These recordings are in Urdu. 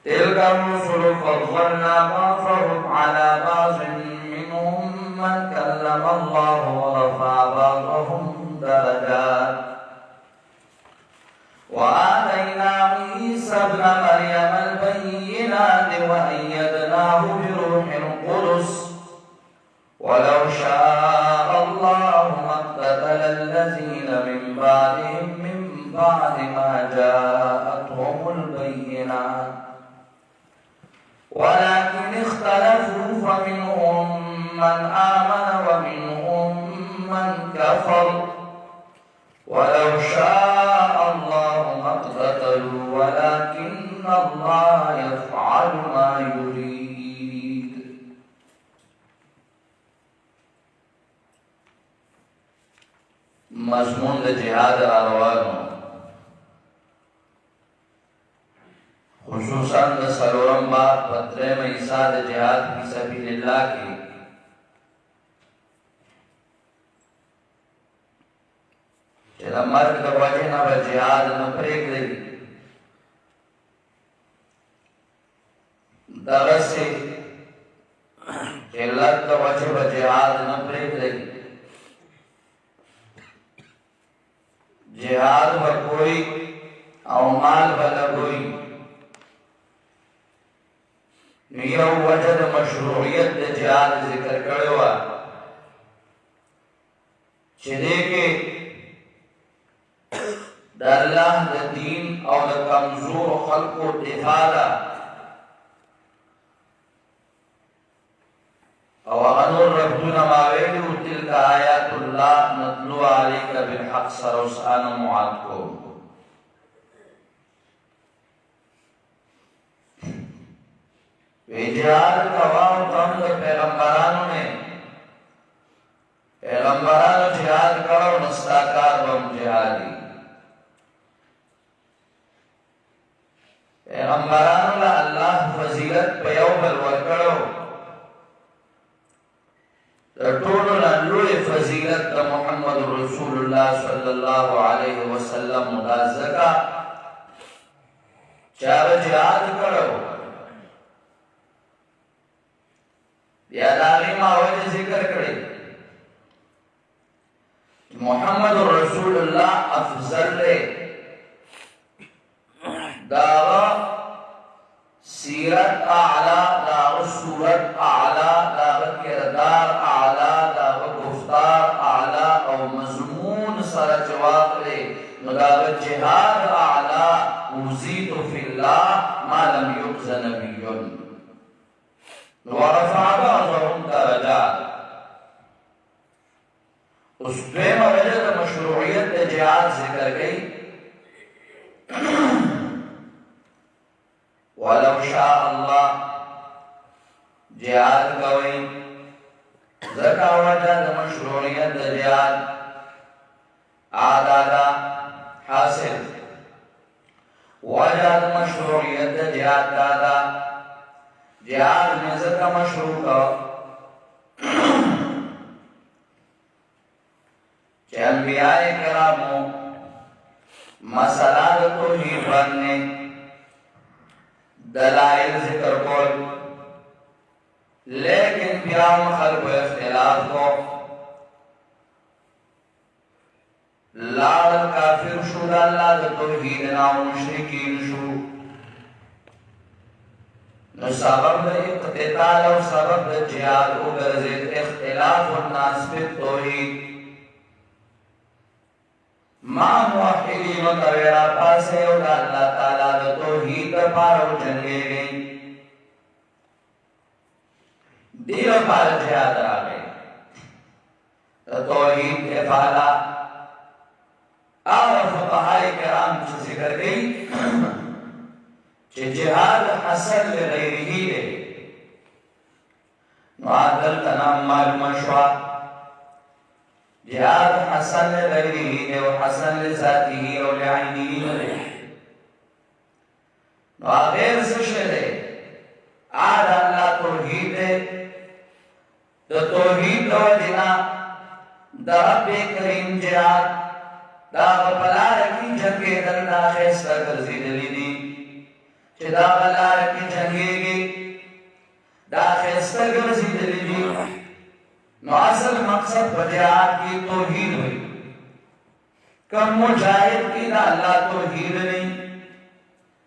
تلك الرسل فضلنا بعضهم على بعض منهم من كلم الله ورفع بعضهم درجات وآتينا عيسى ابن مريم البينات وأيدناه بروح القدس ولو شاء الله ما اقتتل الذين من بعدهم من بعد ما جاءتهم البينات ولكن اختلفوا فمنهم من آمن ومنهم من كفر ولو شاء الله ما اقتتلوا ولكن الله يفعل ما يريد. مضمون د جهاد روانو خصوصا د سلورم باب پترے میں عیسیٰ د جہاد فی سبیل اللہ کی چلا مرگ د وجہ نہ و جہاد نہ پریک دی درسے علت د وجہ و جہاد نہ پریک دی جہاد و کوئی او مال والا کوئی یو وجد مشروعیت د جهاد ذکر کړو چې دې کې د الله د دین او د کمزور خلقو دفاع ده او انور ربنا ما ویلو تلک آیات الله نتلو علیک بالحق سروسان معادکو جہاد کا واو کم تو پیغمبرانوں نے پیغمبرانوں جہاد کرو نستاکار بم جہادی پیغمبرانوں لا اللہ فضیلت پیو بل ورکڑو طول لوی فضیلت محمد رسول اللہ صلی اللہ علیہ وسلم مدازکا چار جہاد کرو یا داغی ماوید ذکر کرے محمد رسول اللہ افضل لے داغا سیرت اعلا داغا صورت اعلا داغا کردار اعلا داغا گفتار اعلا او مضمون سر جواب لے داغا جہاد اعلا وزید فی اللہ ما لم یقز نبیون ورفع بعضهم درجات اس دویم وجہ مشروعیت جہاد ذکر گئی ولو شاء اللہ جہاد کوئی ذکا وجہ مشروعیت جہاد آدادا حاصل وجہ مشروعیت جہاد دادا جہاد میں ذکر مشروع کا کہ انبیاء کرامو مسئلہ توحید بننے دلائل ذکر کول لیکن پیام خلق و اختلاف کو لال کافر شو اللہ توحید نام مشرکین شو نو سبب دا اقتتال و سبب دا جہاد اگرزید اختلاف الناس فی التوحید ما موحدین و تویرا پاسے و دا اللہ تعالیٰ دا توحید دا پارو جنگے گئی دیو پار جہاد آگئی دا توحید کے فعلا اور فقہائی کرام سے ذکر گئی کہ جہاد حسن لغیرہی ہے معادل کا نام معلوم شوا جہاد حسن لغیرہی ہے و حسن لذاتی و لعینی ہے غیر سشر ہے آد اللہ توحید ہے تو توحید و جنا دا رب کریم جہاد دا غپلا رکی جنگے دلنا خیستہ کرزی دلی دی چې دا غلار کې جنگيږي دا خسته ګرځېدلې دي نو اصل مقصد په جهاد کې توحید وي کوم مجاهد کې دا الله توحید نه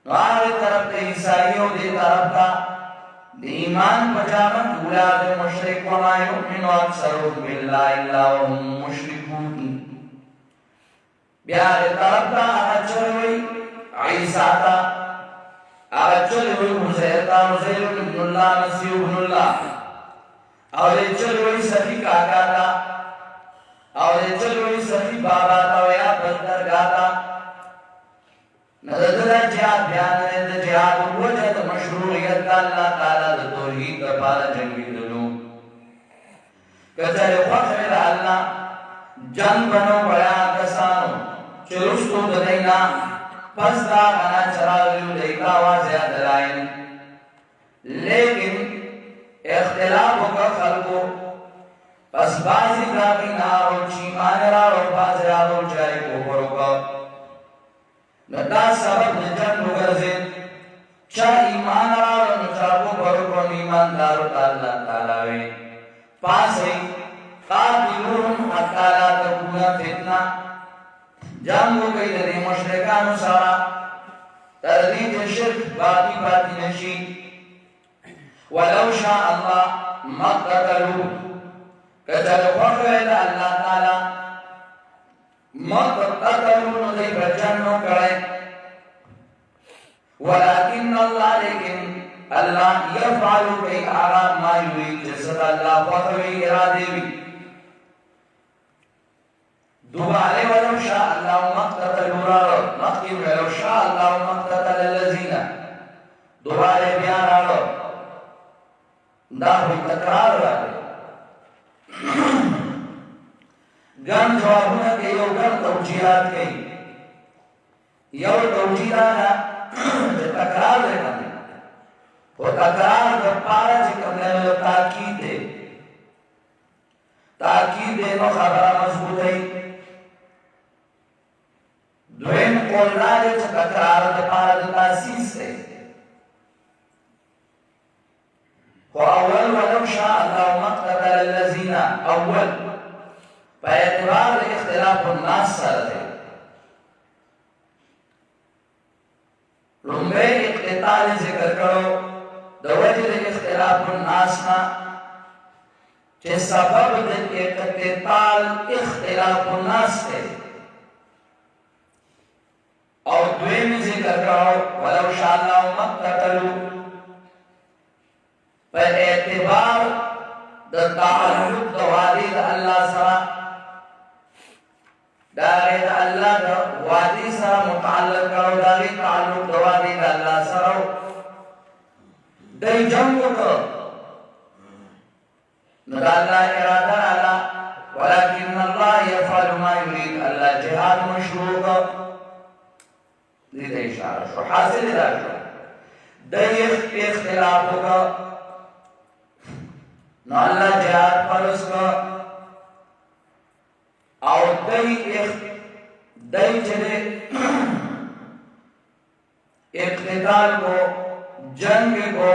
نو هغه طرف ته عیسائی او دې طرف ته د ایمان پجامن اولاد مشرک وما يؤمن اکثرهم بالله الا وهم مشركون بیا دې طرف ته اچوي عیسی تا اچوي عزیر ابن الله مسیح ابن الله او دې چلوي سخی کاکا تا او دې چلوي سخی بابا تا یا بدر گاتا نظر جهاد بیان د جهاد وجد مشروعیت الله تعالی د توحید لپاره جنگي دلو کله وخت الله جنگ بنو بیا کسانو چرستو دلینا پس دا غنا چراغلو دیکا واضح دلائن لیکن اختلاف کا خلقو پس بازی کافی نارو چیمان رارو بازی رارو جائی کو پروکا ندا سبب جنگ گرزید چا ایمان رارو نچاکو پروکو ایمان دارو اللہ تعالی پاسی قاتلون حتی لا تکونا فتنہ جنگو کئی دی مشرکانو سارا تردید شرک باقی باقی نشی ولو شاء الله ما قتلوا كتل وفعل الله تعالى ما قتلوا نذي بجنو كره ولكن الله لكن الله يفعل في آرام ما يريد جسد الله وفعل إرادة دوباره ولو شاء الله ما قتلوا نقيم ولو شاء الله ما قتل الذين دوباره بيان دا ہوئی تکرار رہے گن جوابونا کے یو گن توجیحات کے یو توجیحانا جو تکرار رہے وہ تکرار در پارا چکم لینے تاکید دے نو خبرہ مضبوط ہے دوین قولنا دے چا تکرار در پارا در تاسیس ہے وأول ولو شاء الله ما قتل الذين أول باعتبار اختلاف الناس سره لومبه اقتتال ذکر کړو د وجه د اختلاف الناس نا چې سبب د اقتتال اختلاف الناس ته او دویم ذکر کړو ولو شاء الله ما قتلوا پر اعتبار د تعلق د وادي د الله سره دا د الله د وادي سره متعلق او دا د تعلق د وادي د الله سره د جنگ وکړه نو دا الله اراده الله ولكن الله يفعل ما يريد الله جهاد مشروع دې اشاره شو حاصل راځي د اختلاف وکړه نو اللہ جہاد فرض کا اور دئی چلے اقتتال کو جنگ کو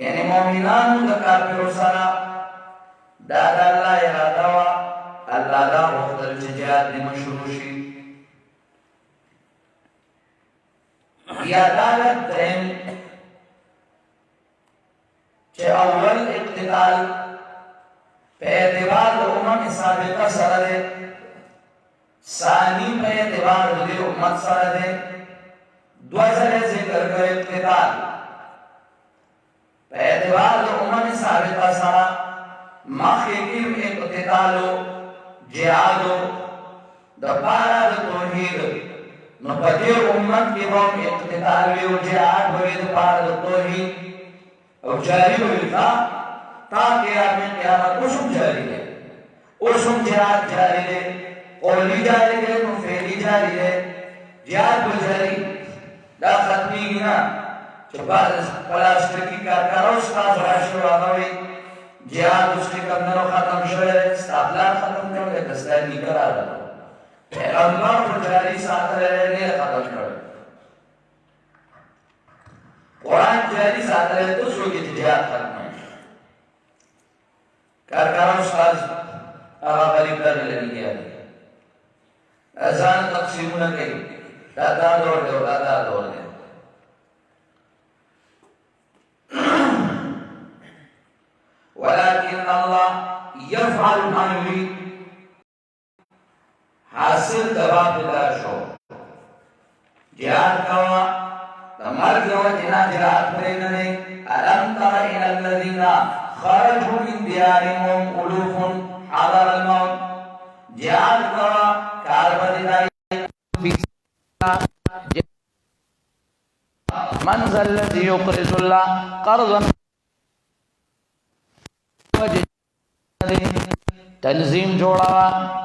یعنی مومنان دا کافر سرا دادا اللہ ارادہ وا اللہ دا مختلف جہاد دی مشروع شی یا دالت دین چه اول اقتتال پہ اعتبار دو امم سابقہ سره دے ثانی پہ اعتبار دو امت سره دے دو ذرے ذکر کر اقتتال پہ اعتبار دو امم سابقہ سره مخیقیم اقتتالو جہادو دپارا دو توحید نو پدی امت کی بہم اقتتال ویو جہاد ہوئی دپارا دو توحید اور جاری ہوئی تھا تاکہ آدمی قیامت اسم جاری ہے اسم جہاد جاری ہے قولی جاری ہے مفیدی جاری ہے جہاد کو جاری دا ختمی گنا چپا پلاسٹرکی کارکاروس کا زراشو آگاوی جہاد اس کے کمدنوں ختم شوئے ستابلان ختم کرو گے دستائی نکر آدھا پیغمبر کو جاری ساتھ رہے ختم شوئے قرآن جاری ساتره تو شو کی جهاد ختم ہے کارکارا استاد آغا غریب لگے لگی گیا ازان تقسیمون کئی دادا دور دے دادا دور دے ولكن الله يفعل ما يريد حاصل جواب دار شو جهاد کوا تمر کوا جنا جهاد کرنے نے الم تر الى الذين خرجوا من ديارهم الوف حضر الموت جهاد کوا کاربدائی من ذا الذي يقرض الله قرضا تنظیم جوڑا